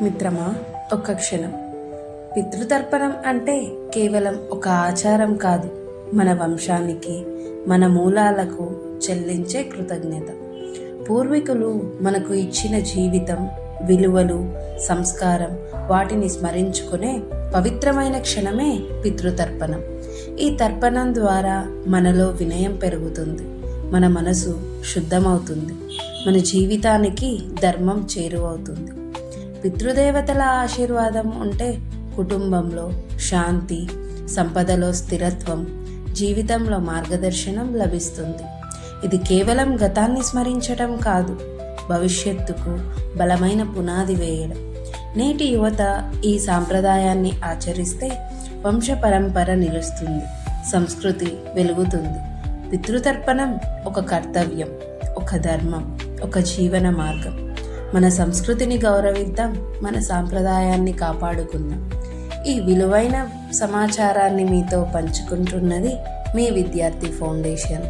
మిత్రమా, ఒక్క క్షణం. పితృతర్పణం అంటే కేవలం ఒక ఆచారం కాదు, మన వంశానికి, మన మూలాలకు చెల్లించే కృతజ్ఞత. పూర్వీకులు మనకు ఇచ్చిన జీవితం, విలువలు, సంస్కారం, వాటిని స్మరించుకునే పవిత్రమైన క్షణమే పితృతర్పణం. ఈ తర్పణం ద్వారా మనలో వినయం పెరుగుతుంది, మన మనసు శుద్ధమవుతుంది, మన జీవితానికి ధర్మం చేరువవుతుంది. పితృదేవతల ఆశీర్వాదం ఉంటే కుటుంబంలో శాంతి, సంపదలో స్థిరత్వం, జీవితంలో మార్గదర్శనం లభిస్తుంది. ఇది కేవలం గతాన్ని స్మరించటం కాదు, భవిష్యత్తుకు బలమైన పునాది వేయడం. నేటి యువత ఈ సాంప్రదాయాన్ని ఆచరిస్తే వంశ పరంపర నిలుస్తుంది, సంస్కృతి వెలుగుతుంది. పితృతర్పణం ఒక కర్తవ్యం, ఒక ధర్మం, ఒక జీవన మార్గం. మన సంస్కృతిని గౌరవిద్దాం, మన సాంప్రదాయాన్ని కాపాడుకుందాం. ఈ విలువైన సమాచారాన్ని మీతో పంచుకుంటున్నది మీ విద్యార్థి ఫౌండేషన్.